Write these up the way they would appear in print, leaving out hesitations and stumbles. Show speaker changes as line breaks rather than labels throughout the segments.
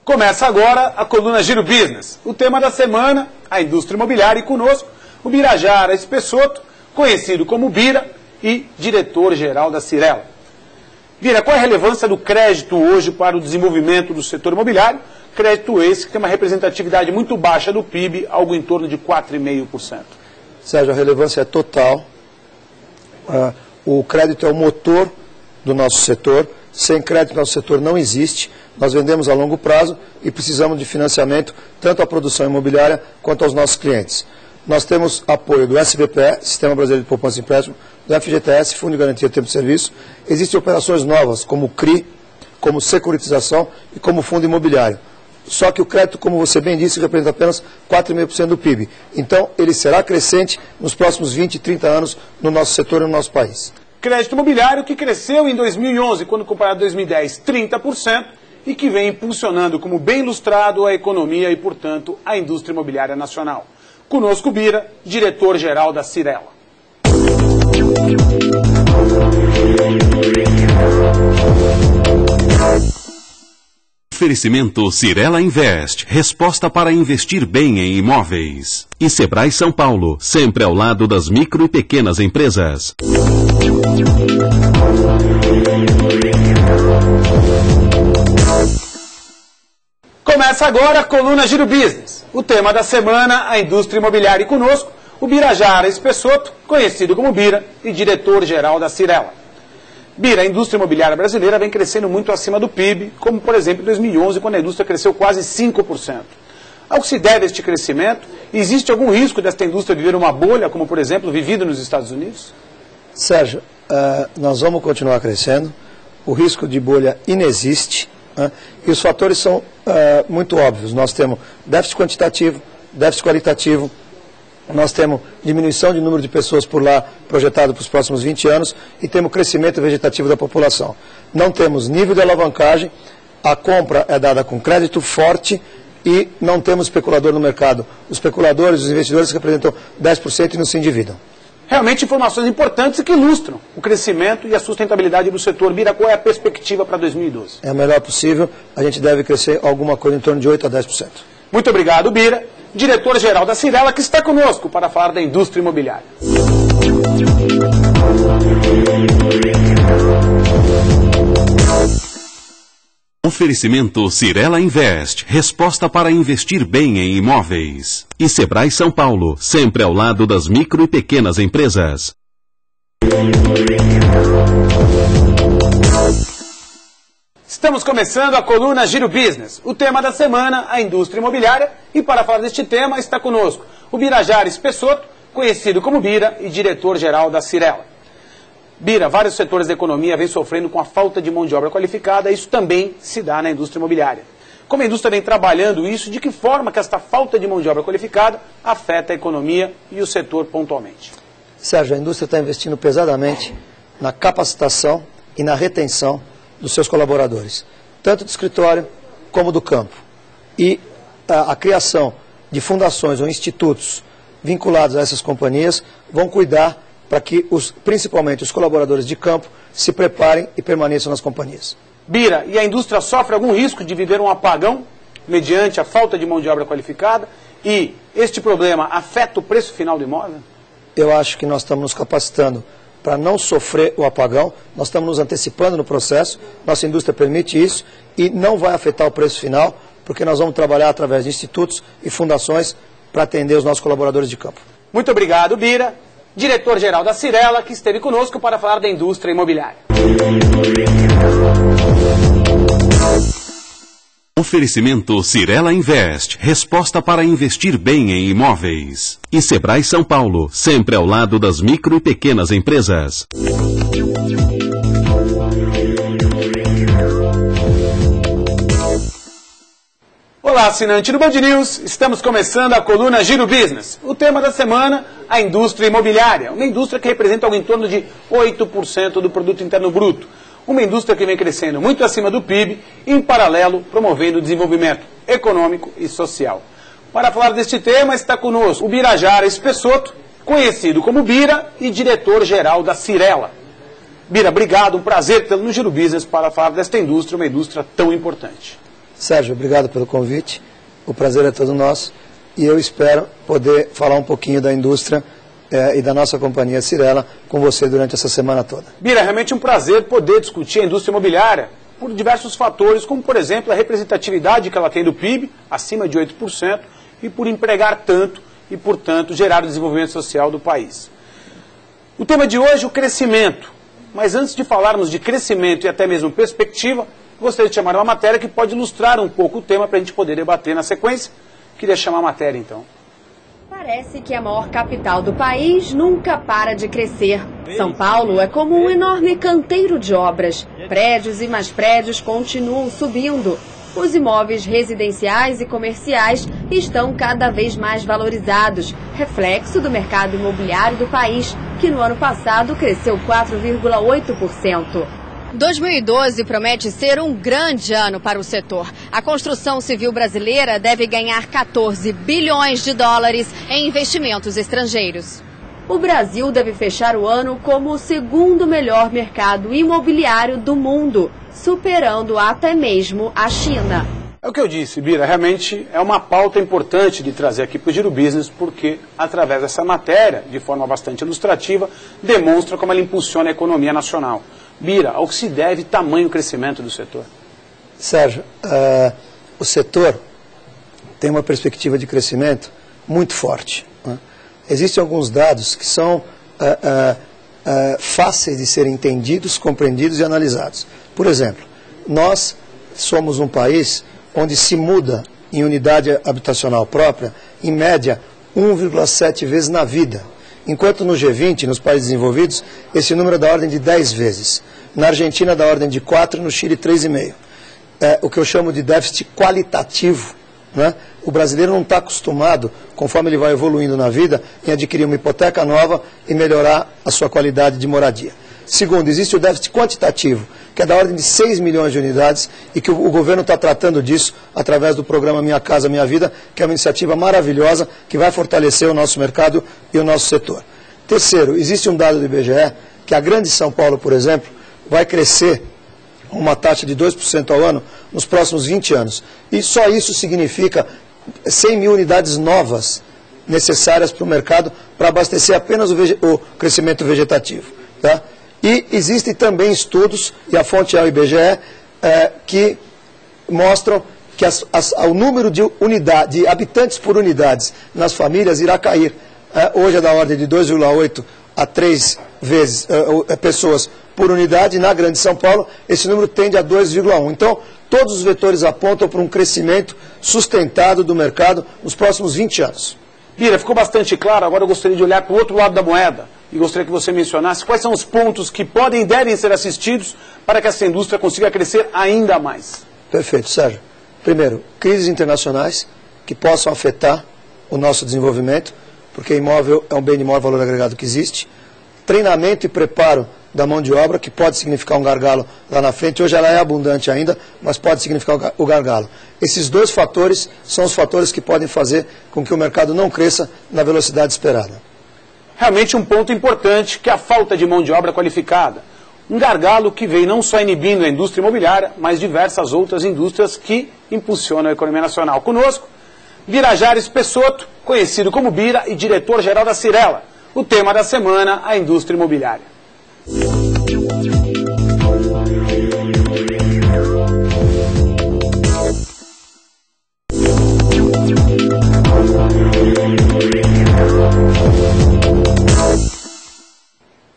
Começa agora a coluna Giro Business. O tema da semana, a indústria imobiliária, e conosco o Birajara Espessotto, conhecido como Bira e diretor-geral da Cyrela. Bira, qual é a relevância do crédito hoje para o desenvolvimento do setor imobiliário? Crédito esse que tem uma representatividade muito baixa do PIB, algo em torno de 4,5%.
Sérgio, a relevância é total. O crédito é o motor do nosso setor. Sem crédito, nosso setor não existe. Nós vendemos a longo prazo e precisamos de financiamento tanto à produção imobiliária quanto aos nossos clientes. Nós temos apoio do SBPE, Sistema Brasileiro de Poupança e Empréstimo, do FGTS, Fundo de Garantia de Tempo de Serviço. Existem operações novas, como o CRI, como securitização e como fundo imobiliário. Só que o crédito, como você bem disse, representa apenas 4,5% do PIB. Então, ele será crescente nos próximos 20, 30 anos no nosso setor e no nosso país.
Crédito imobiliário que cresceu em 2011, quando comparado a 2010, 30%, e que vem impulsionando como bem ilustrado a economia e, portanto, a indústria imobiliária nacional. Conosco, Bira, diretor-geral da Cyrela.
Oferecimento Cyrela Invest, resposta para investir bem em imóveis. E Sebrae São Paulo, sempre ao lado das micro e pequenas empresas.
Começa agora a coluna Giro Business. O tema da semana, a indústria imobiliária, e conosco o Birajara Espessotto, conhecido como Bira e diretor-geral da Cyrela. Bira, a indústria imobiliária brasileira vem crescendo muito acima do PIB, como por exemplo em 2011, quando a indústria cresceu quase 5%. Ao que se deve este crescimento? Existe algum risco desta indústria viver uma bolha, como por exemplo vivido nos Estados Unidos?
Sérgio, nós vamos continuar crescendo, o risco de bolha inexiste, e os fatores são muito óbvios. Nós temos déficit quantitativo, déficit qualitativo, nós temos diminuição de número de pessoas por lá projetado para os próximos 20 anos e temos crescimento vegetativo da população. Não temos nível de alavancagem, a compra é dada com crédito forte e não temos especulador no mercado. Os especuladores, os investidores representam 10% e não se endividam.
Realmente informações importantes que ilustram o crescimento e a sustentabilidade do setor. Bira, qual é a perspectiva para 2012?
É a melhor possível, a gente deve crescer alguma coisa em torno de 8% a 10%.
Muito obrigado, Bira, diretor-geral da Cyrela, que está conosco para falar da indústria imobiliária.
Oferecimento Cyrela Invest, resposta para investir bem em imóveis. E Sebrae São Paulo, sempre ao lado das micro e pequenas empresas.
Estamos começando a coluna Giro Business. O tema da semana, a indústria imobiliária. E para falar deste tema está conosco o Birajara Espessotto, conhecido como Bira e diretor-geral da Cyrela. Bira, vários setores da economia vêm sofrendo com a falta de mão de obra qualificada. Isso também se dá na indústria imobiliária. Como a indústria vem trabalhando isso, de que forma que esta falta de mão de obra qualificada afeta a economia e o setor pontualmente?
Sérgio, a indústria está investindo pesadamente na capacitação e na retenção dos seus colaboradores, tanto do escritório como do campo. E a criação de fundações ou institutos vinculados a essas companhias vão cuidar para que, principalmente os colaboradores de campo, se preparem e permaneçam nas companhias.
Bira, e a indústria sofre algum risco de viver um apagão mediante a falta de mão de obra qualificada? E este problema afeta o preço final do imóvel?
Eu acho que nós estamos nos capacitando para não sofrer o apagão, nós estamos nos antecipando no processo, nossa indústria permite isso e não vai afetar o preço final, porque nós vamos trabalhar através de institutos e fundações para atender os nossos colaboradores de campo.
Muito obrigado, Bira, diretor-geral da Cyrela, que esteve conosco para falar da indústria imobiliária.
Oferecimento Cyrela Invest, resposta para investir bem em imóveis. E Sebrae São Paulo, sempre ao lado das micro e pequenas empresas.
Olá, assinante do Band News, estamos começando a coluna Giro Business. O tema da semana, a indústria imobiliária, uma indústria que representa algo em torno de 8% do produto interno bruto. Uma indústria que vem crescendo muito acima do PIB, em paralelo promovendo o desenvolvimento econômico e social. Para falar deste tema está conosco o Birajara Espessotto, conhecido como Bira e diretor-geral da Cyrela. Bira, obrigado, um prazer tê-lo no Giro Business para falar desta indústria, uma indústria tão importante.
Sérgio, obrigado pelo convite. O prazer é todo nosso. E eu espero poder falar um pouquinho da indústria e da nossa companhia Cyrela com você durante essa semana toda.
Bira, é realmente um prazer poder discutir a indústria imobiliária por diversos fatores, como, por exemplo, a representatividade que ela tem do PIB, acima de 8%, e por empregar tanto e, portanto, gerar o desenvolvimento social do país. O tema de hoje é o crescimento. Mas antes de falarmos de crescimento e até mesmo perspectiva, gostaria de chamar uma matéria que pode ilustrar um pouco o tema para a gente poder debater na sequência. Queria chamar a matéria, então.
Parece que a maior capital do país nunca para de crescer. São Paulo é como um enorme canteiro de obras. Prédios e mais prédios continuam subindo. Os imóveis residenciais e comerciais estão cada vez mais valorizados, reflexo do mercado imobiliário do país, que no ano passado cresceu 4,8%. 2012 promete ser um grande ano para o setor. A construção civil brasileira deve ganhar 14 bilhões de dólares em investimentos estrangeiros. O Brasil deve fechar o ano como o segundo melhor mercado imobiliário do mundo, superando até mesmo a China.
É o que eu disse, Bira, realmente é uma pauta importante de trazer aqui para o Giro Business, porque através dessa matéria, de forma bastante ilustrativa, demonstra como ela impulsiona a economia nacional. Bira, ao que se deve tamanho crescimento do setor?
Sérgio, o setor tem uma perspectiva de crescimento muito forte, né? Existem alguns dados que são fáceis de serem entendidos, compreendidos e analisados. Por exemplo, nós somos um país onde se muda em unidade habitacional própria, em média, 1,7 vezes na vida. Enquanto no G20, nos países desenvolvidos, esse número é da ordem de 10 vezes. Na Argentina, da ordem de 4, no Chile, 3,5. O que eu chamo de déficit qualitativo, né? O brasileiro não está acostumado, conforme ele vai evoluindo na vida, em adquirir uma hipoteca nova e melhorar a sua qualidade de moradia. Segundo, existe o déficit quantitativo, que é da ordem de 6 milhões de unidades e que o governo está tratando disso através do programa Minha Casa Minha Vida, que é uma iniciativa maravilhosa que vai fortalecer o nosso mercado e o nosso setor. Terceiro, existe um dado do IBGE que a Grande São Paulo, por exemplo, vai crescer uma taxa de 2% ao ano nos próximos 20 anos. E só isso significa 100 mil unidades novas necessárias para o mercado para abastecer apenas o crescimento vegetativo. Tá? E existem também estudos, e a fonte é o IBGE, que mostram que o número de habitantes por unidades nas famílias irá cair. Hoje é da ordem de 2,8 a 3 vezes pessoas por unidade, e na Grande São Paulo esse número tende a 2,1. Então, todos os vetores apontam para um crescimento sustentado do mercado nos próximos 20 anos.
Bira, ficou bastante claro, agora eu gostaria de olhar para o outro lado da moeda e gostaria que você mencionasse quais são os pontos que podem e devem ser assistidos para que essa indústria consiga crescer ainda mais.
Perfeito, Sérgio. Primeiro, crises internacionais que possam afetar o nosso desenvolvimento, porque imóvel é um bem de maior valor agregado que existe. Treinamento e preparo da mão de obra, que pode significar um gargalo lá na frente. Hoje ela é abundante ainda, mas pode significar o gargalo. Esses dois fatores são os fatores que podem fazer com que o mercado não cresça na velocidade esperada.
Realmente um ponto importante, que é a falta de mão de obra qualificada. Um gargalo que vem não só inibindo a indústria imobiliária, mas diversas outras indústrias que impulsionam a economia nacional. Conosco, Birajares Pessotto, conhecido como Bira e diretor-geral da Cyrela. O tema da semana, a indústria imobiliária.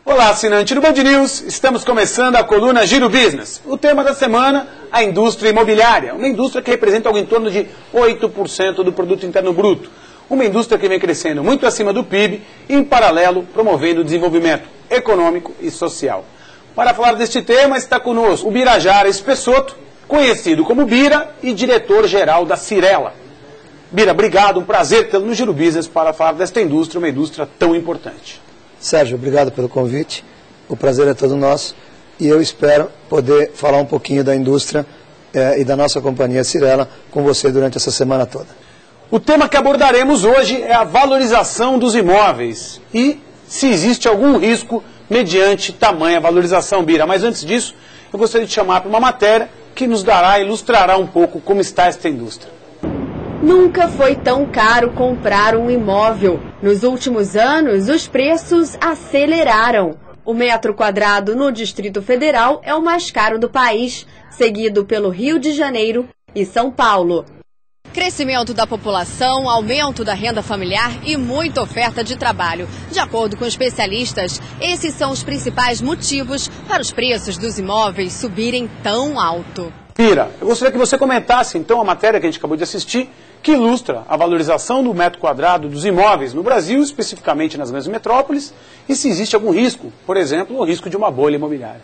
Olá, assinante do Band News, estamos começando a coluna Giro Business. O tema da semana, a indústria imobiliária, uma indústria que representa algo em torno de 8% do produto interno bruto. Uma indústria que vem crescendo muito acima do PIB e, em paralelo, promovendo o desenvolvimento econômico e social. Para falar deste tema, está conosco o Birajares Pessotto, conhecido como Bira e diretor-geral da Cyrela. Bira, obrigado, um prazer tê-lo no Giro Business para falar desta indústria, uma indústria tão importante.
Sérgio, obrigado pelo convite, o prazer é todo nosso e eu espero poder falar um pouquinho da indústria e da nossa companhia Cyrela com você durante essa semana toda.
O tema que abordaremos hoje é a valorização dos imóveis e se existe algum risco mediante tamanha valorização, Bira. Mas antes disso, eu gostaria de chamar para uma matéria que nos dará e ilustrará um pouco como está esta indústria.
Nunca foi tão caro comprar um imóvel. Nos últimos anos, os preços aceleraram. O metro quadrado no Distrito Federal é o mais caro do país, seguido pelo Rio de Janeiro e São Paulo. Crescimento da população, aumento da renda familiar e muita oferta de trabalho. De acordo com especialistas, esses são os principais motivos para os preços dos imóveis subirem tão alto.
Bira, eu gostaria que você comentasse então a matéria que a gente acabou de assistir, que ilustra a valorização do metro quadrado dos imóveis no Brasil, especificamente nas grandes metrópoles, e se existe algum risco, por exemplo, o risco de uma bolha imobiliária.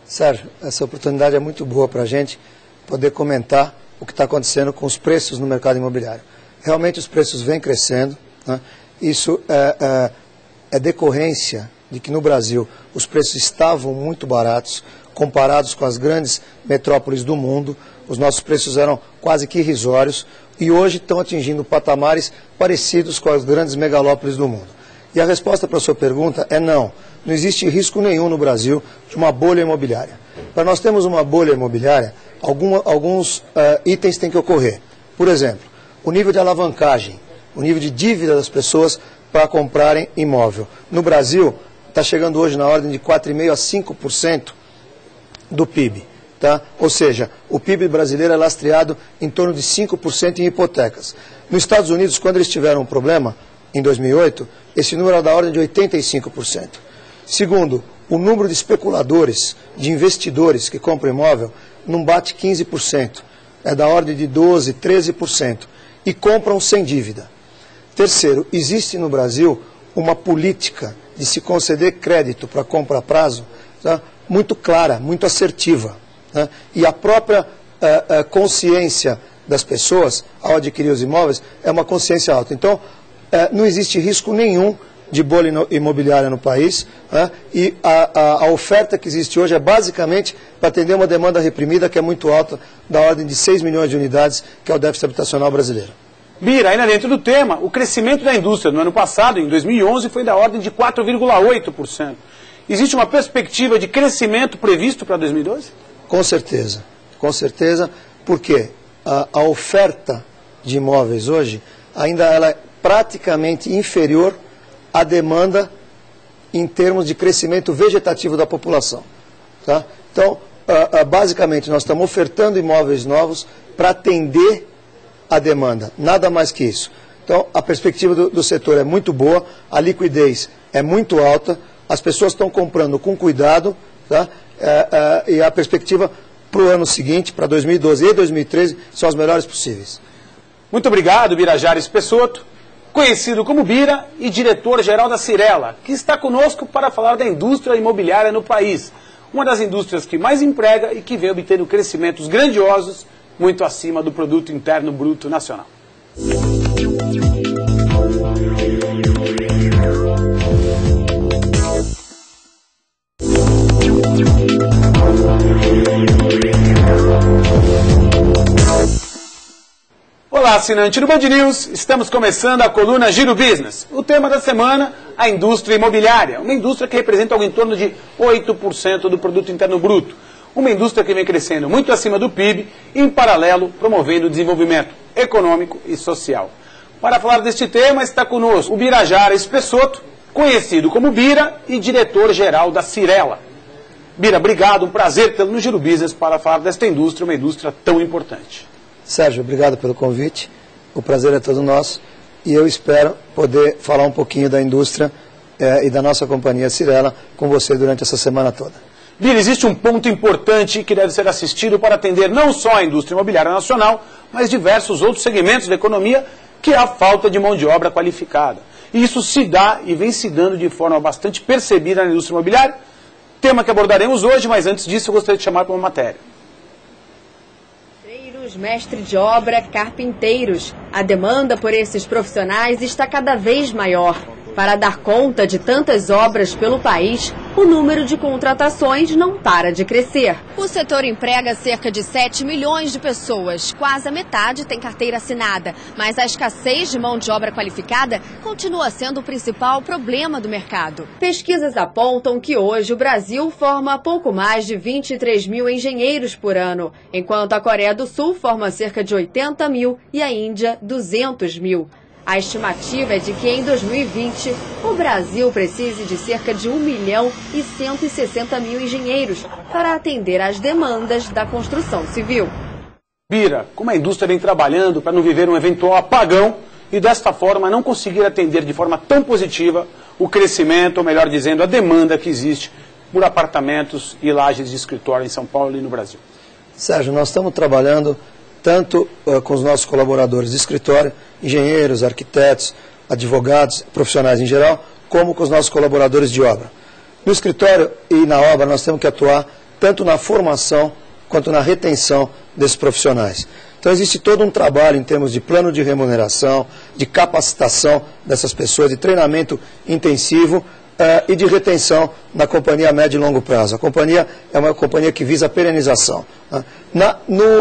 Sérgio, essa oportunidade é muito boa para a gente poder comentar o que está acontecendo com os preços no mercado imobiliário. Realmente os preços vêm crescendo, né? Isso é decorrência de que no Brasil os preços estavam muito baratos, comparados com as grandes metrópoles do mundo, os nossos preços eram quase que irrisórios e hoje estão atingindo patamares parecidos com as grandes megalópolis do mundo. E a resposta para a sua pergunta é não existe risco nenhum no Brasil de uma bolha imobiliária. Para nós termos uma bolha imobiliária, alguns itens têm que ocorrer. Por exemplo, o nível de alavancagem, o nível de dívida das pessoas para comprarem imóvel. No Brasil, está chegando hoje na ordem de 4,5% a 5% do PIB. Tá? Ou seja, o PIB brasileiro é lastreado em torno de 5% em hipotecas. Nos Estados Unidos, quando eles tiveram um problema, em 2008, esse número era da ordem de 85%. Segundo, o número de especuladores, de investidores que compram imóvel, não bate 15%. É da ordem de 12%, 13%. E compram sem dívida. Terceiro, existe no Brasil uma política de se conceder crédito para compra a prazo, tá? Muito clara, muito assertiva. Né? E a própria consciência das pessoas, ao adquirir os imóveis, é uma consciência alta. Então, não existe risco nenhum de bolha imobiliária no país, né? E a oferta que existe hoje é basicamente para atender uma demanda reprimida que é muito alta, da ordem de 6 milhões de unidades, que é o déficit habitacional brasileiro.
Bira, ainda dentro do tema, o crescimento da indústria no ano passado, em 2011, foi da ordem de 4,8%. Existe uma perspectiva de crescimento previsto para 2012?
Com certeza, porque a oferta de imóveis hoje ainda ela é praticamente inferior à demanda em termos de crescimento vegetativo da população. Tá? Então, basicamente, nós estamos ofertando imóveis novos para atender a demanda, nada mais que isso. Então, a perspectiva do setor é muito boa, a liquidez é muito alta, as pessoas estão comprando com cuidado, tá? E a perspectiva para o ano seguinte, para 2012 e 2013, são as melhores possíveis.
Muito obrigado, Birajara Espessoto, conhecido como Bira e diretor-geral da Cyrela, que está conosco para falar da indústria imobiliária no país, uma das indústrias que mais emprega e que vem obtendo crescimentos grandiosos, muito acima do Produto Interno Bruto Nacional. Olá, assinante do Band News, estamos começando a coluna Giro Business. O tema da semana, a indústria imobiliária, uma indústria que representa algo em torno de 8% do Produto Interno Bruto. Uma indústria que vem crescendo muito acima do PIB e, em paralelo, promovendo o desenvolvimento econômico e social. Para falar deste tema, está conosco o Birajara Espessoto, conhecido como Bira e diretor-geral da Cyrela. Bira, obrigado, um prazer tê-lo no Giro Business para falar desta indústria, uma indústria tão importante.
Sérgio, obrigado pelo convite, o prazer é todo nosso e eu espero poder falar um pouquinho da indústria e da nossa companhia Cyrela com você durante essa semana toda.
Bira, existe um ponto importante que deve ser assistido para atender não só a indústria imobiliária nacional, mas diversos outros segmentos da economia, que é a falta de mão de obra qualificada. E isso se dá e vem se dando de forma bastante percebida na indústria imobiliária, tema que abordaremos hoje, mas antes disso eu gostaria de chamar para uma matéria.
Mestre de obra, carpinteiros. A demanda por esses profissionais está cada vez maior. Para dar conta de tantas obras pelo país, o número de contratações não para de crescer. O setor emprega cerca de 7 milhões de pessoas, quase a metade tem carteira assinada. Mas a escassez de mão de obra qualificada continua sendo o principal problema do mercado. Pesquisas apontam que hoje o Brasil forma pouco mais de 23 mil engenheiros por ano, enquanto a Coreia do Sul forma cerca de 80 mil e a Índia 200 mil. A estimativa é de que em 2020 o Brasil precise de cerca de 1 milhão e 160 mil engenheiros para atender às demandas da construção civil.
Bira, como a indústria vem trabalhando para não viver um eventual apagão e desta forma não conseguir atender de forma tão positiva o crescimento, ou melhor dizendo, a demanda que existe por apartamentos e lajes de escritório em São Paulo e no Brasil?
Sérgio, nós estamos trabalhando tanto com os nossos colaboradores de escritório, engenheiros, arquitetos, advogados, profissionais em geral, como com os nossos colaboradores de obra. No escritório e na obra nós temos que atuar tanto na formação quanto na retenção desses profissionais. Então existe todo um trabalho em termos de plano de remuneração, de capacitação dessas pessoas, de treinamento intensivo e de retenção na companhia a médio e longo prazo. A companhia é uma companhia que visa a perenização.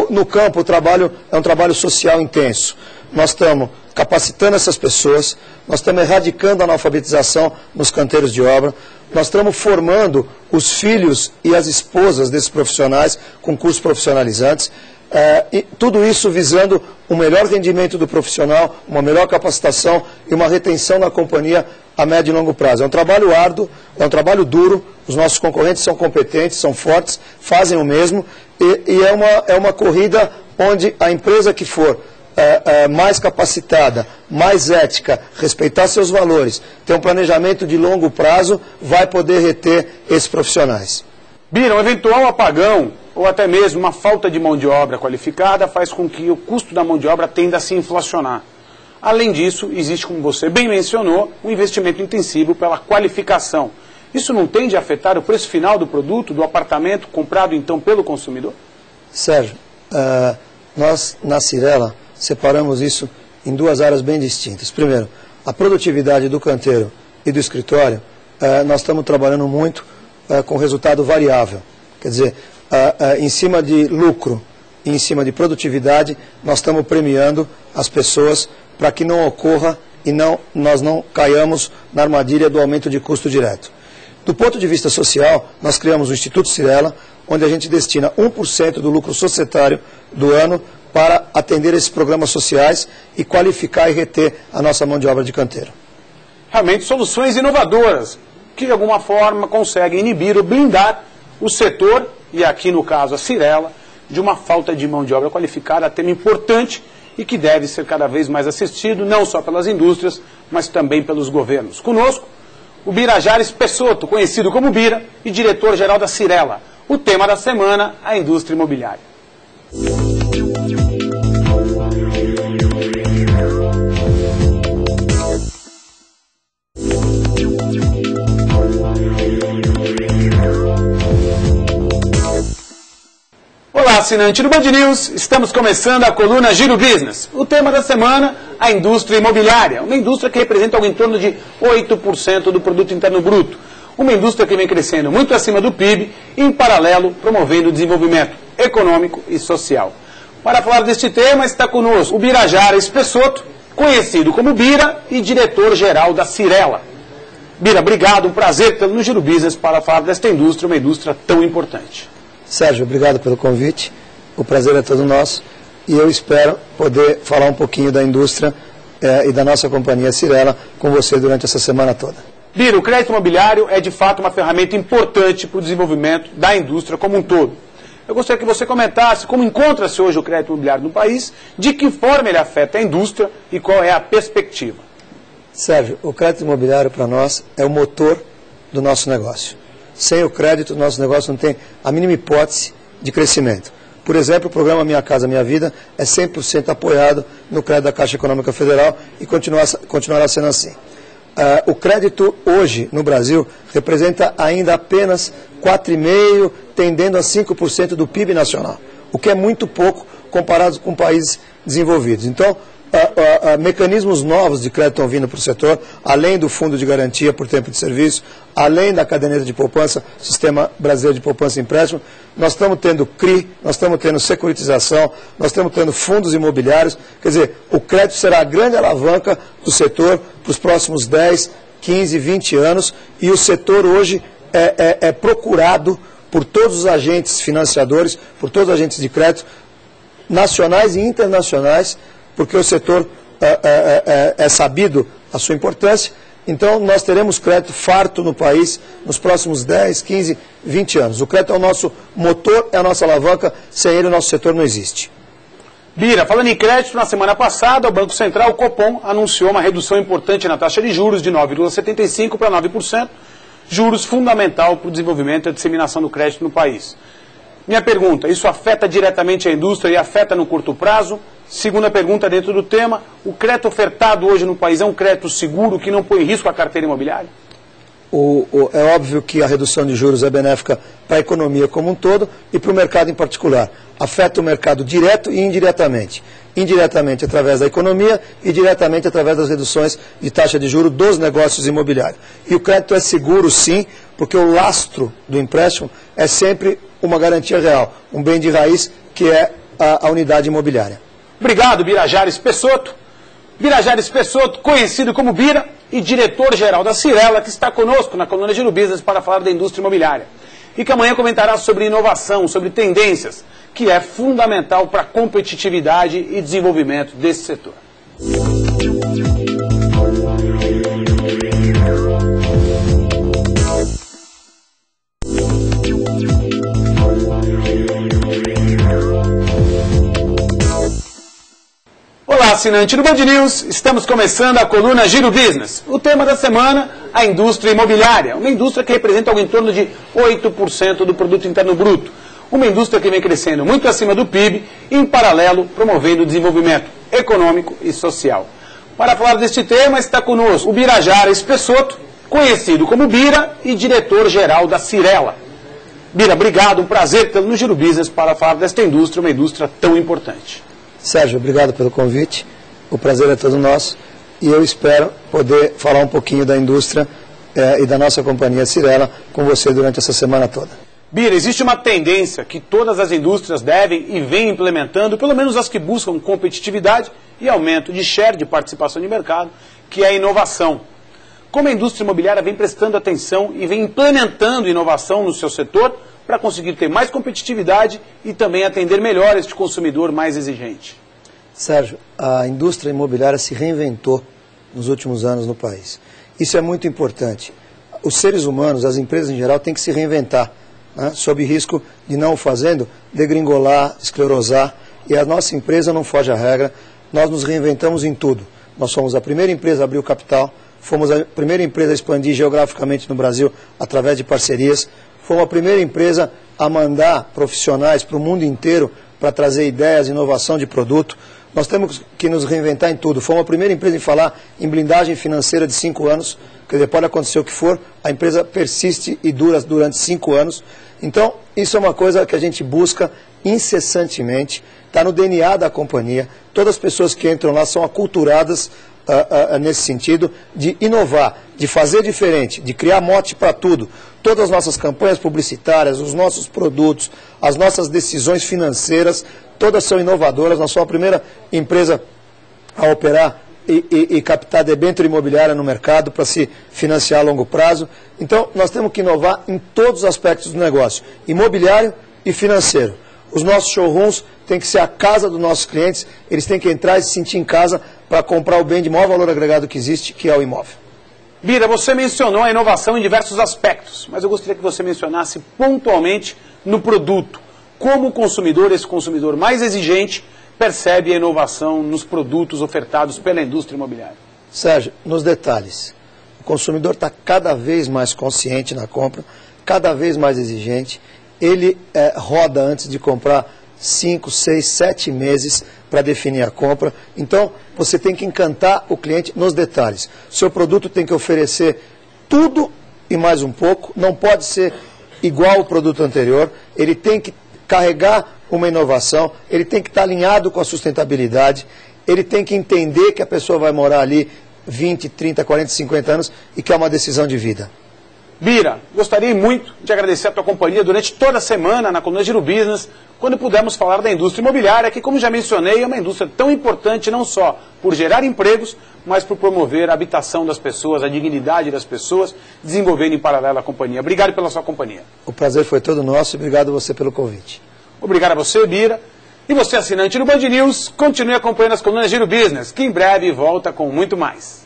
No campo, o trabalho é um trabalho social intenso. Nós estamos capacitando essas pessoas, nós estamos erradicando a analfabetização nos canteiros de obra, nós estamos formando os filhos e as esposas desses profissionais com cursos profissionalizantes, e tudo isso visando um melhor rendimento do profissional, uma melhor capacitação e uma retenção na companhia a médio e longo prazo. É um trabalho árduo, é um trabalho duro, os nossos concorrentes são competentes, são fortes, fazem o mesmo, e é uma corrida onde a empresa que for mais capacitada, mais ética, respeitar seus valores, ter um planejamento de longo prazo, vai poder reter esses profissionais.
Bira, um eventual apagão ou até mesmo uma falta de mão de obra qualificada faz com que o custo da mão de obra tenda a se inflacionar. Além disso, existe, como você bem mencionou, um investimento intensivo pela qualificação. Isso não tende a afetar o preço final do produto, do apartamento comprado então pelo consumidor?
Sérgio, nós na Cyrela separamos isso em duas áreas bem distintas. Primeiro, a produtividade do canteiro e do escritório, nós estamos trabalhando muito com resultado variável. Quer dizer, em cima de lucro e em cima de produtividade, nós estamos premiando as pessoas para que não ocorra e nós não caiamos na armadilha do aumento de custo direto. Do ponto de vista social, nós criamos o Instituto Cyrela, onde a gente destina 1% do lucro societário do ano para atender esses programas sociais e qualificar e reter a nossa mão de obra de canteiro.
Realmente soluções inovadoras, que de alguma forma conseguem inibir ou blindar o setor, e aqui no caso a Cyrela, de uma falta de mão de obra qualificada, tema importante e que deve ser cada vez mais assistido, não só pelas indústrias, mas também pelos governos. Conosco, o Birajares Pessotto, conhecido como Bira, e diretor-geral da Cyrela. O tema da semana, a indústria imobiliária. Olá, assinante do Band News, estamos começando a coluna Giro Business. O tema da semana, a indústria imobiliária, uma indústria que representa algo em torno de 8% do produto interno bruto. Uma indústria que vem crescendo muito acima do PIB e, em paralelo, promovendo o desenvolvimento econômico e social. Para falar deste tema, está conosco o Birajares Pessotto, conhecido como Bira e diretor-geral da Cyrela. Bira, obrigado, um prazer tê-lo no Giro Business para falar desta indústria, uma indústria tão importante.
Sérgio, obrigado pelo convite, o prazer é todo nosso e eu espero poder falar um pouquinho da indústria e da nossa companhia Cyrela com você durante essa semana toda.
Bira, o crédito imobiliário é de fato uma ferramenta importante para o desenvolvimento da indústria como um todo. Eu gostaria que você comentasse como encontra-se hoje o crédito imobiliário no país, de que forma ele afeta a indústria e qual é a perspectiva.
Sérgio, o crédito imobiliário para nós é o motor do nosso negócio. Sem o crédito, o nosso negócio não tem a mínima hipótese de crescimento. Por exemplo, o programa Minha Casa Minha Vida é 100% apoiado no crédito da Caixa Econômica Federal e continuará sendo assim. O crédito hoje no Brasil representa ainda apenas 4,5%, tendendo a 5% do PIB nacional, o que é muito pouco comparado com países desenvolvidos. Então, mecanismos novos de crédito estão vindo para o setor, além do fundo de garantia por tempo de serviço, além da caderneta de poupança, Sistema Brasileiro de Poupança e Empréstimo. Nós estamos tendo CRI, nós estamos tendo securitização, nós estamos tendo fundos imobiliários. Quer dizer, o crédito será a grande alavanca do setor para os próximos 10, 15, 20 anos, e o setor hoje é procurado por todos os agentes financiadores, por todos os agentes de crédito, nacionais e internacionais, porque o setor é sabido a sua importância. Então, nós teremos crédito farto no país nos próximos 10, 15, 20 anos. O crédito é o nosso motor, é a nossa alavanca. Sem ele, o nosso setor não existe.
Bira, falando em crédito, na semana passada, o Banco Central, o Copom, anunciou uma redução importante na taxa de juros de 9,75% para 9%, juros fundamental para o desenvolvimento e a disseminação do crédito no país. Minha pergunta, isso afeta diretamente a indústria e afeta no curto prazo? Segunda pergunta dentro do tema, o crédito ofertado hoje no país é um crédito seguro que não põe em risco a carteira imobiliária?
É óbvio que a redução de juros é benéfica para a economia como um todo e para o mercado em particular. Afeta o mercado direto e indiretamente. Indiretamente através da economia e diretamente através das reduções de taxa de juros dos negócios imobiliários. E o crédito é seguro, sim, porque o lastro do empréstimo é sempre uma garantia real, um bem de raiz que é a unidade imobiliária.
Obrigado, Birajares Pessotto. Birajares Pessotto, conhecido como Bira e diretor-geral da Cyrela, que está conosco na coluna Giro Business para falar da indústria imobiliária. E que amanhã comentará sobre inovação, sobre tendências, que é fundamental para a competitividade e desenvolvimento desse setor. Olá, assinante do Band News, estamos começando a coluna Giro Business. O tema da semana, a indústria imobiliária, uma indústria que representa algo em torno de 8% do produto interno bruto. Uma indústria que vem crescendo muito acima do PIB e, em paralelo, promovendo o desenvolvimento econômico e social. Para falar deste tema, está conosco o Birajares Pessotto, conhecido como Bira e diretor-geral da Cyrela. Bira, obrigado, um prazer tê-lo no Giro Business para falar desta indústria, uma indústria tão importante.
Sérgio, obrigado pelo convite, o prazer é todo nosso e eu espero poder falar um pouquinho da indústria e da nossa companhia Cyrela com você durante essa semana toda.
Bira, existe uma tendência que todas as indústrias devem e vêm implementando, pelo menos as que buscam competitividade e aumento de share, de participação de mercado, que é a inovação. Como a indústria imobiliária vem prestando atenção e vem implementando inovação no seu setor, para conseguir ter mais competitividade e também atender melhor este consumidor mais exigente?
Sérgio, a indústria imobiliária se reinventou nos últimos anos no país. Isso é muito importante. Os seres humanos, as empresas em geral, têm que se reinventar, né, sob risco de não o fazendo, degringolar, esclerosar, e a nossa empresa não foge à regra. Nós nos reinventamos em tudo. Nós fomos a primeira empresa a abrir o capital, fomos a primeira empresa a expandir geograficamente no Brasil através de parcerias, fomos a primeira empresa a mandar profissionais para o mundo inteiro para trazer ideias, inovação de produto. Nós temos que nos reinventar em tudo. Fomos a primeira empresa em falar em blindagem financeira de 5 anos, quer dizer, pode acontecer o que for, a empresa persiste e dura durante 5 anos. Então, isso é uma coisa que a gente busca incessantemente, está no DNA da companhia. Todas as pessoas que entram lá são aculturadas nesse sentido de inovar, de fazer diferente, de criar mote para tudo. Todas as nossas campanhas publicitárias, os nossos produtos, as nossas decisões financeiras, todas são inovadoras. Nós somos a primeira empresa a operar e captar debênture imobiliária no mercado para se financiar a longo prazo. Então, nós temos que inovar em todos os aspectos do negócio, imobiliário e financeiro. Os nossos showrooms têm que ser a casa dos nossos clientes, eles têm que entrar e se sentir em casa para comprar o bem de maior valor agregado que existe, que é o imóvel.
Bira, você mencionou a inovação em diversos aspectos, mas eu gostaria que você mencionasse pontualmente no produto. Como o consumidor, esse consumidor mais exigente, percebe a inovação nos produtos ofertados pela indústria imobiliária?
Sérgio, nos detalhes. O consumidor está cada vez mais consciente na compra, cada vez mais exigente. Ele roda antes de comprar 5, 6, 7 meses para definir a compra. Então, você tem que encantar o cliente nos detalhes. Seu produto tem que oferecer tudo e mais um pouco, não pode ser igual ao produto anterior, ele tem que carregar uma inovação, ele tem que estar alinhado com a sustentabilidade, ele tem que entender que a pessoa vai morar ali 20, 30, 40, 50 anos e que é uma decisão de vida.
Bira, gostaria muito de agradecer a tua companhia durante toda a semana na coluna Giro Business, quando pudemos falar da indústria imobiliária, que, como já mencionei, é uma indústria tão importante não só por gerar empregos, mas por promover a habitação das pessoas, a dignidade das pessoas, desenvolvendo em paralelo a companhia. Obrigado pela sua companhia.
O prazer foi todo nosso e obrigado a você pelo convite.
Obrigado a você, Bira. E você, assinante do Band News, continue acompanhando as colunas Giro Business, que em breve volta com muito mais.